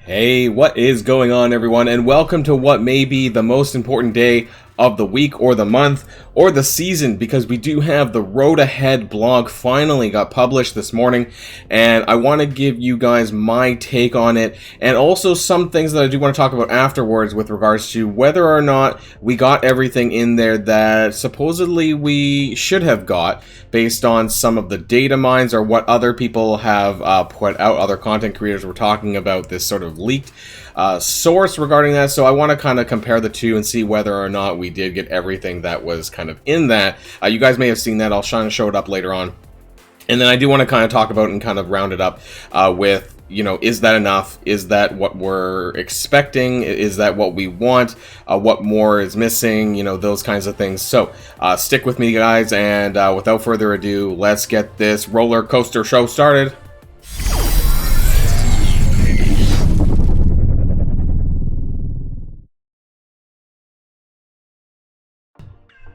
Hey, what is going on, everyone, and welcome to what may be the most important day of the week or the month or the season, because we do have the Road Ahead blog finally got published this morning, and I want to give you guys my take on it, and also some things that I do want to talk about afterwards with regards to whether or not we got everything in there that supposedly we should have got based on some of the data mines or what other people have put out. Other content creators were talking about this sort of leaked source regarding that, so I want to kind of compare the two and see whether or not we did get everything that was kind of in that. You guys may have seen that. I'll try to show it up later on. And then I do want to kind of talk about and kind of round it up with, you know, is that enough? Is that what we're expecting? Is that what we want? What more is missing? You know, those kinds of things. So stick with me, guys, and without further ado, let's get this roller coaster show started.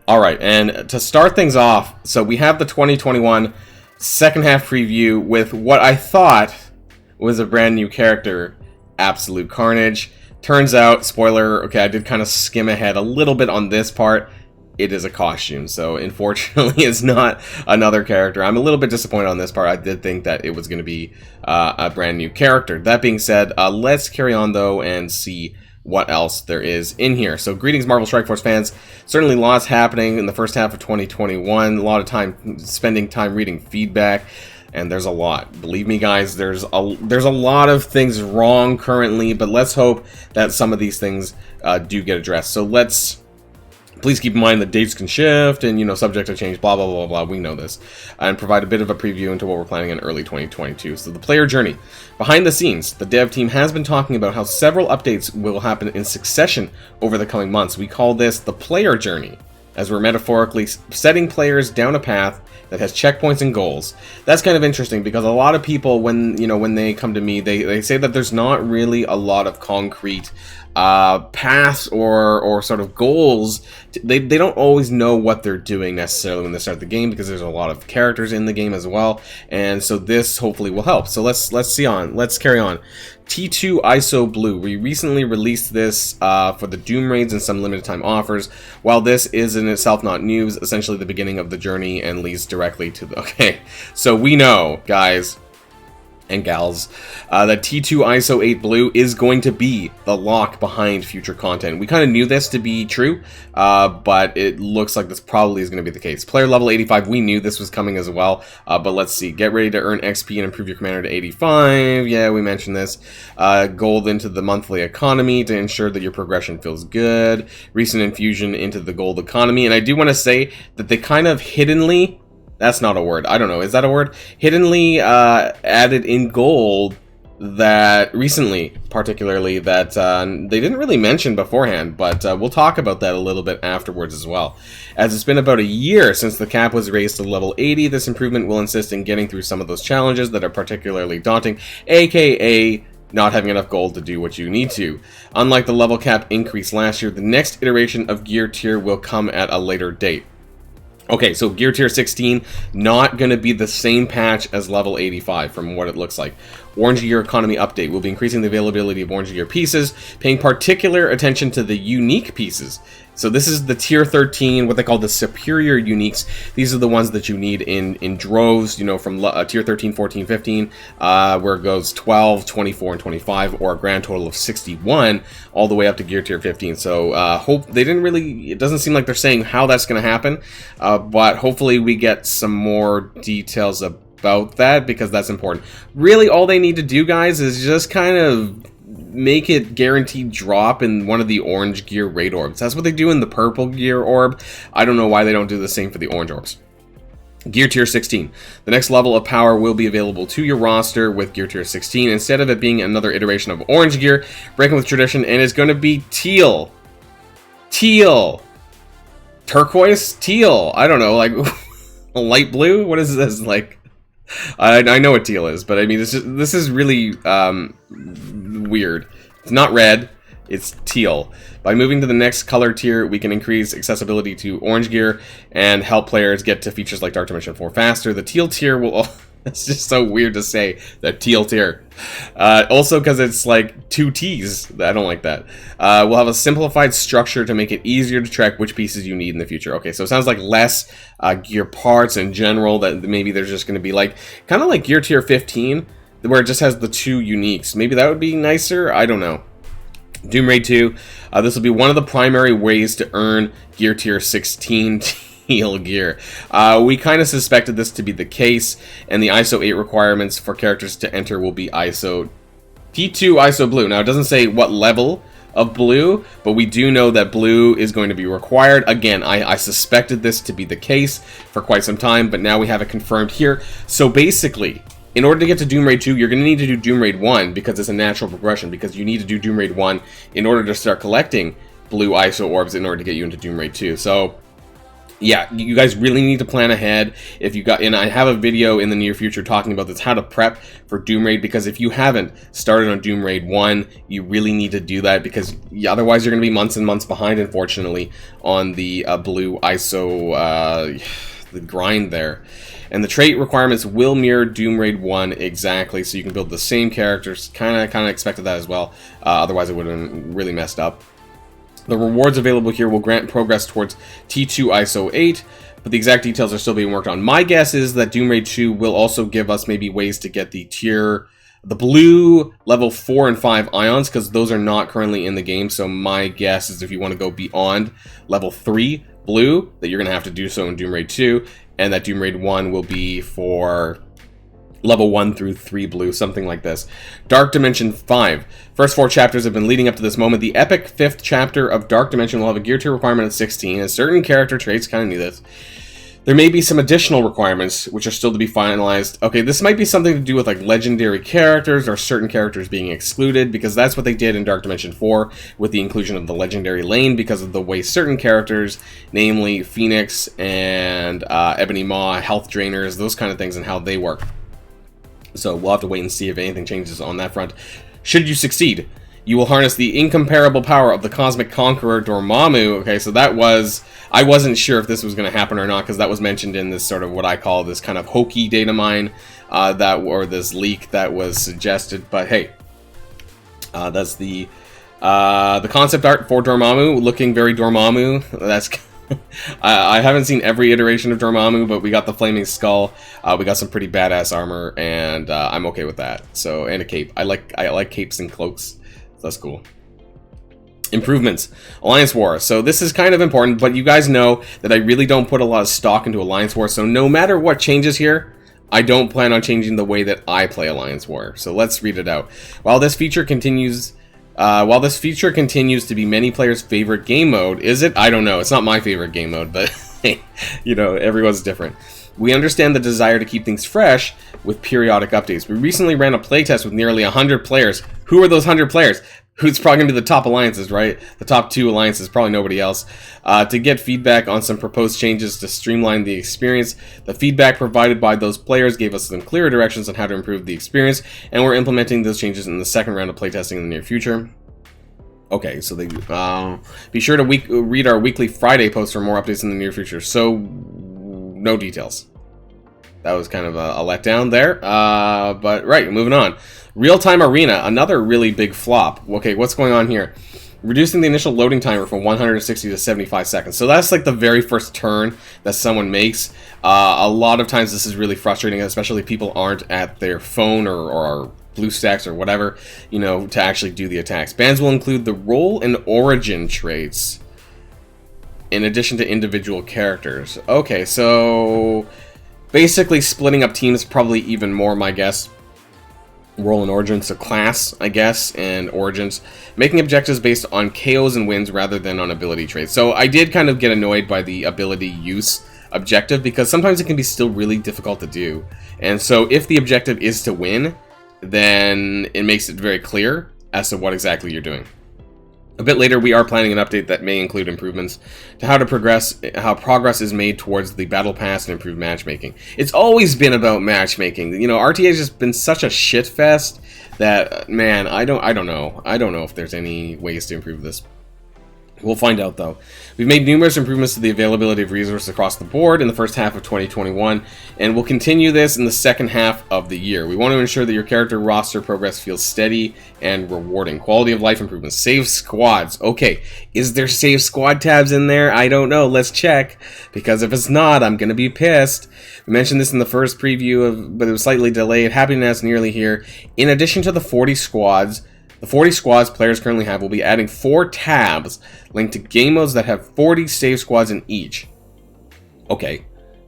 Alright, and to start things off, so we have the 2021 second half preview with what I thought was a brand new character, Absolute Carnage. Turns out, spoiler, okay, I did kind of skim ahead a little bit on this part. It is a costume, so unfortunately it's not another character. I'm a little bit disappointed on this part. I did think that it was going to be a brand new character. That being said, let's carry on though and see what else there is in here. So greetings, Marvel Strike Force fans. Certainly lots happening in the first half of 2021. A lot of time spending time reading feedback, and there's a lot. Believe me, guys, there's a lot of things wrong currently, but let's hope that some of these things do get addressed. So please keep in mind that dates can shift and, you know, subject to change, blah, blah, blah, blah. We know this. And provide a bit of a preview into what we're planning in early 2022. So the player journey. Behind the scenes, the dev team has been talking about how several updates will happen in succession over the coming months. We call this the player journey, as we're metaphorically setting players down a path that has checkpoints and goals. That's kind of interesting because a lot of people, when they come to me, they say that there's not really a lot of concrete paths or sort of goals. They don't always know what they're doing necessarily when they start the game, because there's a lot of characters in the game as well, and so this hopefully will help. So let's carry on. T2 ISO Blue. We recently released this for the Doom raids and some limited time offers. While this is in itself not news, essentially the beginning of the journey and leads directly to the... Okay, so we know, guys and gals, that T2 ISO 8 Blue is going to be the lock behind future content. We kind of knew this to be true, but it looks like this probably is going to be the case. Player level 85, we knew this was coming as well, but let's see. Get ready to earn XP and improve your commander to 85. Yeah, we mentioned this. Gold into the monthly economy to ensure that your progression feels good. Recent infusion into the gold economy, and I do want to say that they kind of hiddenly... That's not a word. I don't know. Is that a word? Hiddenly added in gold that recently, particularly, that they didn't really mention beforehand, but we'll talk about that a little bit afterwards as well. As it's been about a year since the cap was raised to level 80, this improvement will insist in getting through some of those challenges that are particularly daunting, aka not having enough gold to do what you need to. Unlike the level cap increase last year, the next iteration of gear tier will come at a later date. Okay, so Gear Tier 16, not going to be the same patch as level 85 from what it looks like. Orange Gear Economy Update will be increasing the availability of Orange Gear pieces, paying particular attention to the unique pieces. So this is the Tier 13, what they call the Superior Uniques. These are the ones that you need in droves, you know, from Tier 13, 14, 15, where it goes 12, 24, and 25, or a grand total of 61, all the way up to Gear Tier 15. So it doesn't seem like they're saying how that's going to happen, but hopefully we get some more details about that, because that's important. Really, all they need to do, guys, is just kind of make it guaranteed drop in one of the orange gear raid orbs. That's what they do in the purple gear orb. I don't know why they don't do the same for the orange orbs. Gear Tier 16. The next level of power will be available to your roster with Gear Tier 16, instead of it being another iteration of orange gear, breaking with tradition, and it's going to be teal. Teal. Turquoise? Teal. I don't know, like a light blue? What is this, like? I know what teal is, but I mean, this is really weird. It's not red, it's teal. By moving to the next color tier, we can increase accessibility to orange gear and help players get to features like Dark Dimension 4 faster. The teal tier will It's just so weird to say that TEAL tier. Also because it's like 2 T's. I don't like that. We'll have a simplified structure to make it easier to track which pieces you need in the future. Okay, so it sounds like less gear parts in general, that maybe there's just going to be like, kind of like gear tier 15, where it just has the 2 uniques. Maybe that would be nicer? I don't know. Doom Raid 2, this will be one of the primary ways to earn gear tier 16 TEAL gear. We kind of suspected this to be the case, and the ISO 8 requirements for characters to enter will be ISO T2 ISO blue. Now, it doesn't say what level of blue, but we do know that blue is going to be required. Again, I suspected this to be the case for quite some time, but now we have it confirmed here. So basically, in order to get to Doom Raid 2, you're going to need to do Doom Raid 1 because it's a natural progression, because you need to do Doom Raid 1 in order to start collecting blue ISO orbs in order to get you into Doom Raid 2. So yeah, you guys really need to plan ahead. If you got, and I have a video in the near future talking about this, how to prep for Doom Raid, because if you haven't started on Doom Raid 1, you really need to do that, because otherwise you're going to be months and months behind, unfortunately, on the blue ISO the grind there. And the trait requirements will mirror Doom Raid 1 exactly, so you can build the same characters. Kind of expected that as well, otherwise it would have been really messed up. The rewards available here will grant progress towards T2 ISO 8, but the exact details are still being worked on. My guess is that Doom Raid 2 will also give us maybe ways to get the blue level 4 and 5 ions, because those are not currently in the game. So my guess is if you want to go beyond level 3 blue, that you're going to have to do so in Doom Raid 2, and that Doom Raid 1 will be for level 1 through 3 blue, something like this. Dark Dimension 5. First 4 chapters have been leading up to this moment. The epic 5th chapter of Dark Dimension will have a gear tier requirement of 16, and certain character traits kind of need this. There may be some additional requirements, which are still to be finalized. Okay, this might be something to do with like legendary characters or certain characters being excluded, because that's what they did in Dark Dimension 4 with the inclusion of the legendary lane, because of the way certain characters, namely Phoenix and Ebony Maw, health drainers, those kind of things, and how they work. So we'll have to wait and see if anything changes on that front. Should you succeed, you will harness the incomparable power of the Cosmic Conqueror Dormammu. Okay, so that was... I wasn't sure if this was going to happen or not, because that was mentioned in this sort of what I call this kind of hokey data mine, or this leak that was suggested. But hey, that's the concept art for Dormammu, looking very Dormammu. That's I haven't seen every iteration of Dormammu, but we got the flaming skull. We got some pretty badass armor, and I'm okay with that. So, and a cape. I like capes and cloaks. So that's cool. Improvements. Alliance War. So this is kind of important, but you guys know that I really don't put a lot of stock into Alliance War, so no matter what changes here, I don't plan on changing the way that I play Alliance War. So let's read it out. While this feature continues to be many players' favorite game mode, is it? I don't know. It's not my favorite game mode, but hey, you know, everyone's different. We understand the desire to keep things fresh with periodic updates. We recently ran a playtest with nearly 100 players. Who are those 100 players? Who's probably going to be the top alliances, right? The top 2 alliances, probably nobody else. To get feedback on some proposed changes to streamline the experience. The feedback provided by those players gave us some clearer directions on how to improve the experience, and we're implementing those changes in the second round of playtesting in the near future. Okay, so they be sure to read our weekly Friday post for more updates in the near future. So, no details. That was kind of a letdown there. But right, moving on. Real-time Arena, another really big flop. Okay, what's going on here? Reducing the initial loading timer from 160 to 75 seconds. So that's like the very first turn that someone makes. A lot of times this is really frustrating, especially if people aren't at their phone or BlueStacks or whatever, you know, to actually do the attacks. Bans will include the role and origin traits in addition to individual characters. Okay, so basically splitting up teams probably even more, my guess. Role and origins, so class, I guess, and origins. Making objectives based on KOs and wins rather than on ability traits. So I did kind of get annoyed by the ability use objective, because sometimes it can be still really difficult to do. And so if the objective is to win, then it makes it very clear as to what exactly you're doing. A bit later, we are planning an update that may include improvements to how progress is made towards the battle pass and improved matchmaking. It's always been about matchmaking. You know, RTA has just been such a shit fest that, man, I don't know. I don't know if there's any ways to improve this. We'll find out, though. We've made numerous improvements to the availability of resources across the board in the first half of 2021, and we'll continue this in the second half of the year. We want to ensure that your character roster progress feels steady and rewarding. Quality of life improvements. Save squads. Okay, is there save squad tabs in there? I don't know. Let's check, because if it's not, I'm going to be pissed. We mentioned this in the first preview, but it was slightly delayed. Happy that's nearly here. In addition to the 40 squads, the 40 squads players currently have will be adding 4 tabs linked to game modes that have 40 save squads in each. Okay.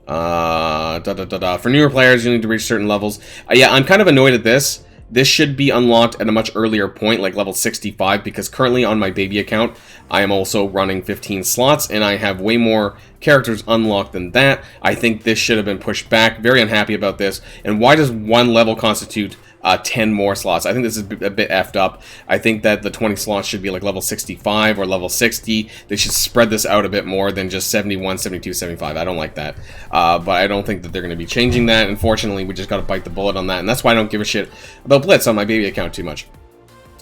For newer players, you need to reach certain levels. Yeah, I'm kind of annoyed at this. This should be unlocked at a much earlier point, like level 65, because currently on my baby account, I am also running 15 slots, and I have way more characters unlocked than that. I think this should have been pushed back. Very unhappy about this. And why does one level constitute 10 more slots? I think this is a bit effed up. I think that the 20 slots should be like level 65 or level 60. They should spread this out a bit more than just 71, 72, 75. I don't like that. But I don't think that they're going to be changing that. Unfortunately, we just got to bite the bullet on that. And that's why I don't give a shit about Blitz on my baby account too much.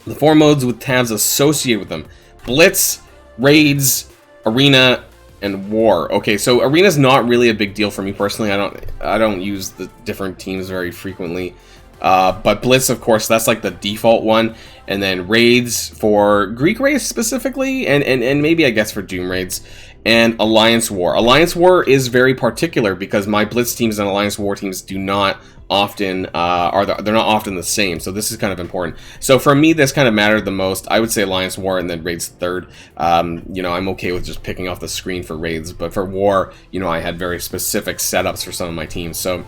The 4 modes with tabs associated with them: Blitz, Raids, Arena, and War. Okay, so Arena's not really a big deal for me personally. I don't use the different teams very frequently. But Blitz, of course, that's like the default one, and then Raids for Greek Raids specifically, and maybe I guess for Doom Raids, and Alliance War. Alliance War is very particular because my Blitz teams and Alliance War teams do not often they're not often the same, so this is kind of important. So for me, this kind of mattered the most. I would say Alliance War and then Raids third. You know, I'm okay with just picking off the screen for Raids, but for War, you know, I had very specific setups for some of my teams, so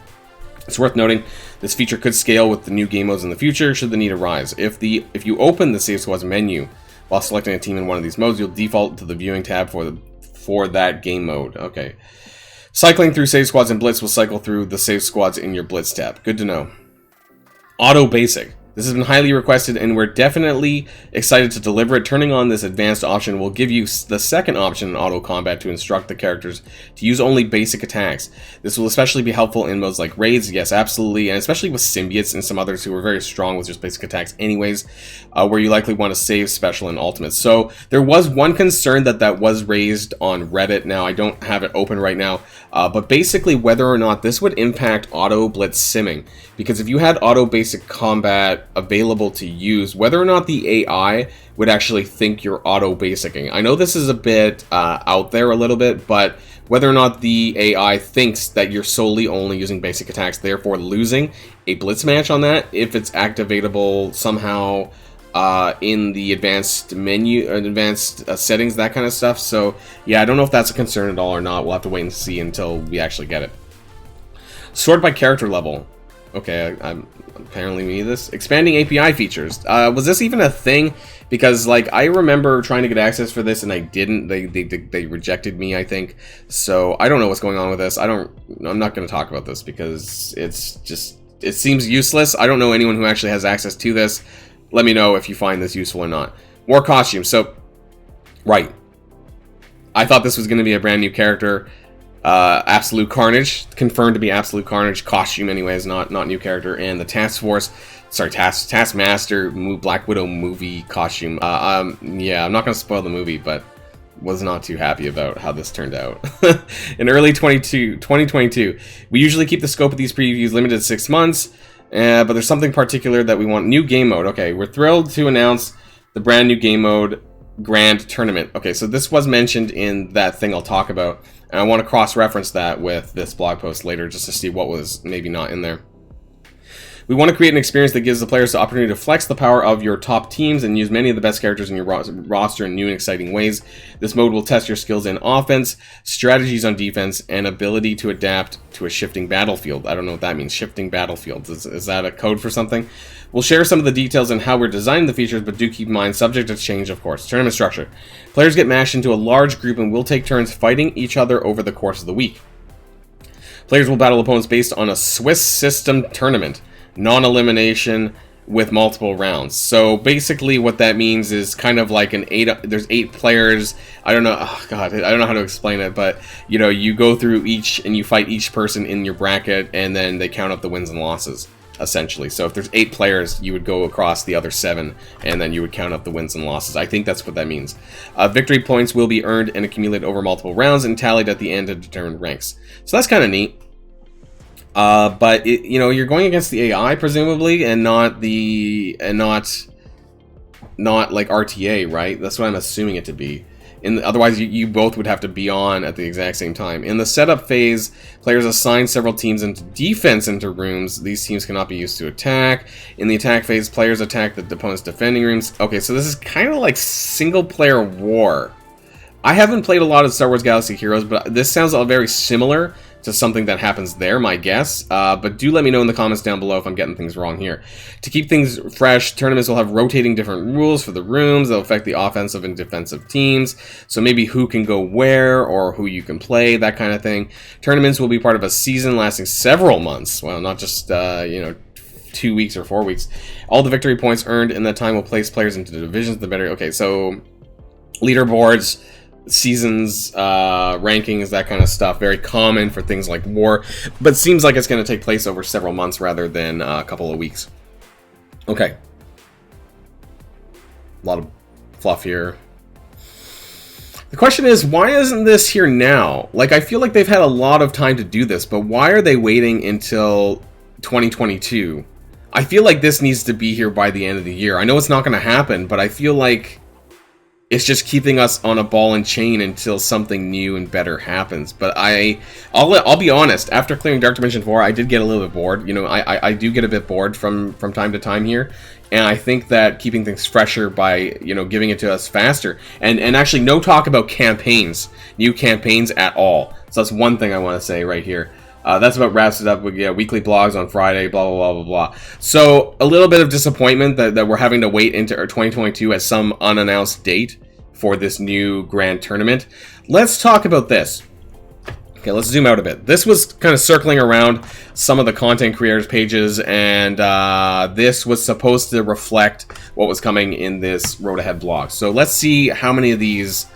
it's worth noting this feature could scale with the new game modes in the future should the need arise. If you open the Save Squads menu while selecting a team in one of these modes, you'll default to the viewing tab for that game mode. Okay. Cycling through Save Squads and Blitz will cycle through the Save Squads in your Blitz tab. Good to know. Auto Basic. This has been highly requested, and we're definitely excited to deliver it. Turning on this advanced option will give you the second option in auto combat to instruct the characters to use only basic attacks. This will especially be helpful in modes like Raids, yes, absolutely, and especially with Symbiotes and some others who are very strong with just basic attacks anyways, where you likely want to save special and ultimates. So there was one concern that was raised on Reddit. Now, I don't have it open right now, but basically whether or not this would impact auto Blitz simming. Because if you had auto basic combat available to use, whether or not the AI would actually think you're auto basicing. I know this is a bit out there a little bit, but whether or not the AI thinks that you're solely only using basic attacks, therefore losing a Blitz match on that, if it's activatable somehow in the advanced menu, advanced settings, that kind of stuff. So yeah, I don't know if that's a concern at all or not. We'll have to wait and see until we actually get it. Sort by character level. Okay, I'm apparently we need this. Expanding API features. Was this even a thing? Because like I remember trying to get access for this and I didn't. They rejected me, I think. So I don't know what's going on with this. I'm not going to talk about this because it seems useless. I don't know anyone who actually has access to this. Let me know if you find this useful or not. More costumes. So, right. I thought this was going to be a brand new character. Absolute Carnage, confirmed to be Absolute Carnage, costume anyways, not new character, and the Taskmaster Black Widow movie costume. Yeah, I'm not going to spoil the movie, but was not too happy about how this turned out. In early 2022, we usually keep the scope of these previews limited to 6 months, but there's something particular that we want. New game mode. Okay, we're thrilled to announce the brand new game mode, Grand Tournament. Okay, so this was mentioned in that thing I'll talk about, and I want to cross-reference that with this blog post later just to see what was maybe not in there. We want to create an experience that gives the players the opportunity to flex the power of your top teams and use many of the best characters in your roster in new and exciting ways. This mode will test your skills in offense, strategies on defense, and ability to adapt to a shifting battlefield. I don't know what that means, shifting battlefields. Is that a code for something? We'll share some of the details on how we're designing the features, but do keep in mind, subject to change, of course. Tournament structure. Players get mashed into a large group and will take turns fighting each other over the course of the week. Players will battle opponents based on a Swiss system tournament. Non-elimination with multiple rounds. So basically what that means is kind of like there's 8 players. I don't know, oh god, I don't know how to explain it, but you know, you go through each and you fight each person in your bracket and then they count up the wins and losses. essentially. So if there's 8 players, you would go across the other 7, and then you would count up the wins and losses. I think that's what that means. Victory points will be earned and accumulated over multiple rounds and tallied at the end to determine ranks. So that's kind of neat. But you're going against the AI presumably, and not like RTA, right? That's what I'm assuming it to be. Otherwise, you both would have to be on at the exact same time. In the setup phase, players assign several teams into defense into rooms. These teams cannot be used to attack. In the attack phase, players attack the opponent's defending rooms. Okay, so this is kind of like single-player war. I haven't played a lot of Star Wars Galaxy Heroes, but this sounds all very similar to something that happens there, my guess. But do let me know in the comments down below if I'm getting things wrong here. To keep things fresh, tournaments will have rotating different rules for the rooms. They'll affect the offensive and defensive teams. So maybe who can go where, or who you can play, that kind of thing. Tournaments will be part of a season lasting several months. Well, not just, 2 weeks or 4 weeks. All the victory points earned in that time will place players into the divisions. The better. Okay, so leaderboards, seasons, rankings, that kind of stuff, very common for things like war, but seems like it's going to take place over several months rather than a couple of weeks. Okay, a lot of fluff here. The question is, why isn't this here now? Like, I feel like they've had a lot of time to do this, but why are they waiting until 2022? I feel like this needs to be here by the end of the year. I know it's not going to happen, but I feel like it's just keeping us on a ball and chain until something new and better happens. But I'll be honest, after clearing Dark Dimension 4, I did get a little bit bored. I do get a bit bored from time to time here. And I think that keeping things fresher by, giving it to us faster. And actually no talk about campaigns, new campaigns at all. So that's one thing I want to say right here. That's about wraps it up with weekly blogs on Friday, blah, blah, blah, blah, blah. So a little bit of disappointment that we're having to wait into 2022 as some unannounced date for this new grand tournament. Let's talk about this. Okay, let's zoom out a bit. This was kind of circling around some of the content creators' pages, and this was supposed to reflect what was coming in this Road Ahead blog. So let's see how many of these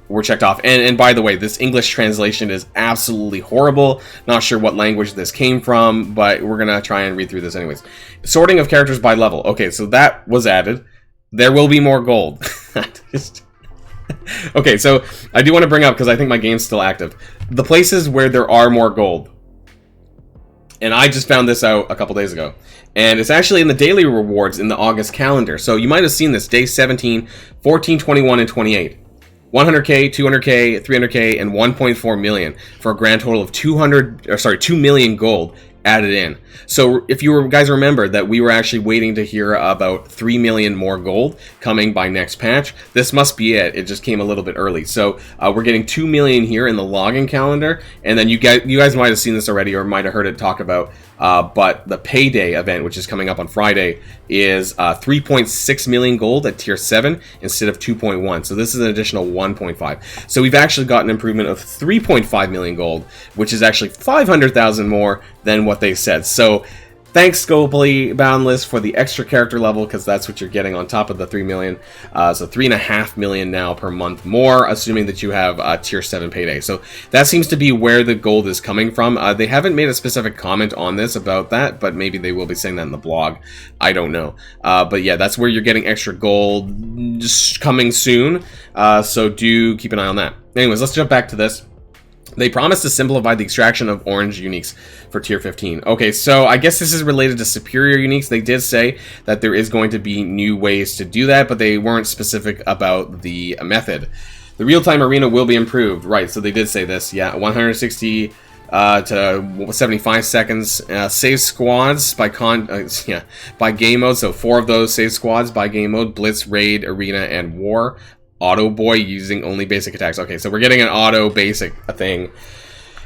were checked off. And by the way, this English translation is absolutely horrible. Not sure what language this came from, but we're going to try and read through this anyways. Sorting of characters by level. Okay, so that was added. There will be more gold. Okay, so I do want to bring up, because I think my game's still active, the places where there are more gold. And I just found this out a couple days ago. And it's actually in the daily rewards in the August calendar. So you might have seen this, day 17, 14, 21, and 28. 100k, 200k, 300k, and 1.4 million for a grand total of 2 million gold added in. So if you guys remember that we were actually waiting to hear about 3 million more gold coming by next patch, this must be it. It just came a little bit early. So we're getting 2 million here in the login calendar, and then you guys might have seen this already or might have heard it talk about, but the payday event, which is coming up on Friday, is 3.6 million gold at tier 7 instead of 2.1. So this is an additional 1.5. So we've actually got an improvement of 3.5 million gold, which is actually 500,000 more than what they said. So thanks, Scopely Boundless, for the extra character level, because that's what you're getting on top of the 3 million. So 3.5 million now per month more, assuming that you have tier 7 payday. So that seems to be where the gold is coming from. They haven't made a specific comment on this about that, but maybe they will be saying that in the blog. I don't know. But yeah, that's where you're getting extra gold just coming soon. So do keep an eye on that. Anyways, let's jump back to this. They promised to simplify the extraction of orange uniques for tier 15. Okay, so I guess this is related to superior uniques. They did say that there is going to be new ways to do that, but they weren't specific about the method. The real-time arena will be improved. Right, so they did say this. Yeah, 160 to 75 seconds. Save squads by game mode. So 4 of those save squads by game mode: Blitz, Raid, Arena, and War. Auto Boy using only basic attacks. Okay, so we're getting an auto basic thing.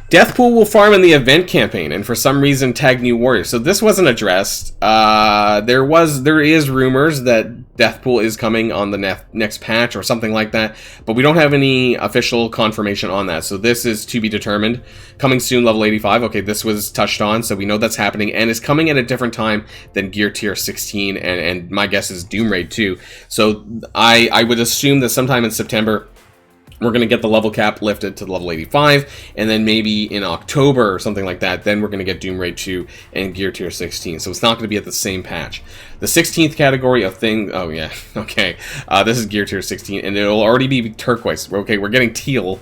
Deathpool will farm in the event campaign, and for some reason tag new warriors. So this wasn't addressed. There is rumors that Deathpool is coming on the next patch or something like that, but we don't have any official confirmation on that. So this is to be determined. Coming soon, level 85. Okay, this was touched on, so we know that's happening, and is coming at a different time than Gear Tier 16, and my guess is Doom Raid too. So I would assume that sometime in September we're going to get the level cap lifted to level 85, and then maybe in October or something like that, then we're going to get Doom Raid 2 and Gear Tier 16. So it's not going to be at the same patch. The 16th category of thing, oh yeah, okay, this is Gear Tier 16, and it'll already be turquoise. Okay, we're getting teal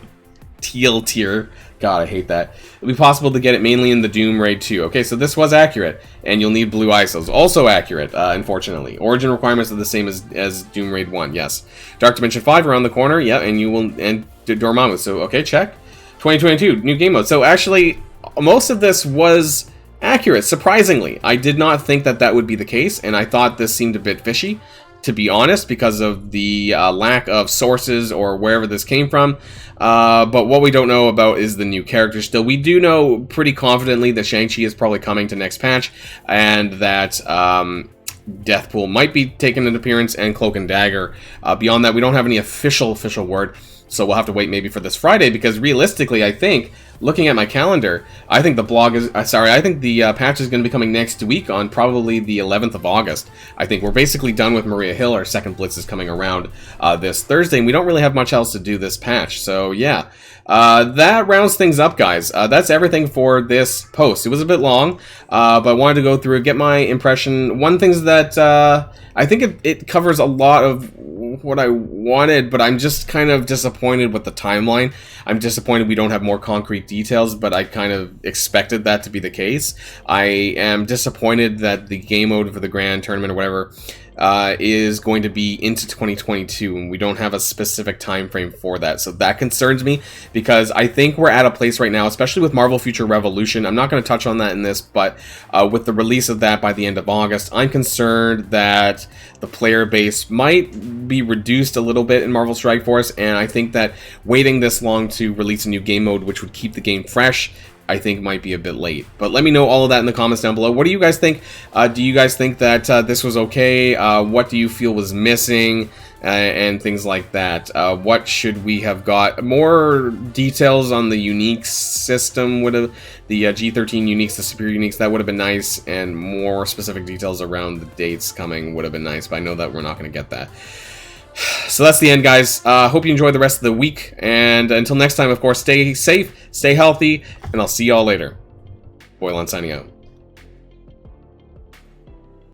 tier. God, I hate that. It'll be possible to get it mainly in the Doom Raid 2. Okay, so this was accurate, and you'll need blue ISOs. Also accurate, unfortunately. Origin requirements are the same as Doom Raid 1, yes. Dark Dimension 5 around the corner, yeah, and you will, and Dormammu, so okay, check. 2022, new game mode. So actually, most of this was accurate, surprisingly. I did not think that that would be the case, and I thought this seemed a bit fishy, to be honest, because of the lack of sources or wherever this came from. But what we don't know about is the new character still. We do know pretty confidently that Shang-Chi is probably coming to next patch, and that Deathpool might be taking an appearance, and Cloak and Dagger. Beyond that, we don't have any official word, so we'll have to wait maybe for this Friday, because realistically, I think, looking at my calendar, I think the blog is, I think the patch is going to be coming next week on probably the 11th of August. I think we're basically done with Maria Hill. Our second Blitz is coming around this Thursday, and we don't really have much else to do this patch. So yeah, that rounds things up, guys. That's everything for this post. It was a bit long, but I wanted to go through, get my impression. One thing that I think it covers a lot of what I wanted, but I'm just kind of disappointed with the timeline. I'm disappointed we don't have more concrete details, but I kind of expected that to be the case. I am disappointed that the game mode for the Grand Tournament or whatever is going to be into 2022, and we don't have a specific time frame for that. So that concerns me, because I think we're at a place right now, especially with Marvel Future Revolution. I'm not going to touch on that in this, but with the release of that by the end of August, I'm concerned that the player base might be reduced a little bit in Marvel Strike Force, and I think that waiting this long to release a new game mode, which would keep the game fresh, I think might be a bit late. But let me know all of that in the comments down below. What do you guys think? Do you guys think that this was okay? What do you feel was missing? And things like that. What should we have got? More details on the unique system would have, the G13 uniques, the superior uniques, that would have been nice, and more specific details around the dates coming would have been nice, but I know that we're not going to get that. So that's the end, guys. Hope you enjoy the rest of the week, and until next time, of course, stay safe, stay healthy, and I'll see y'all later. Boilon signing out.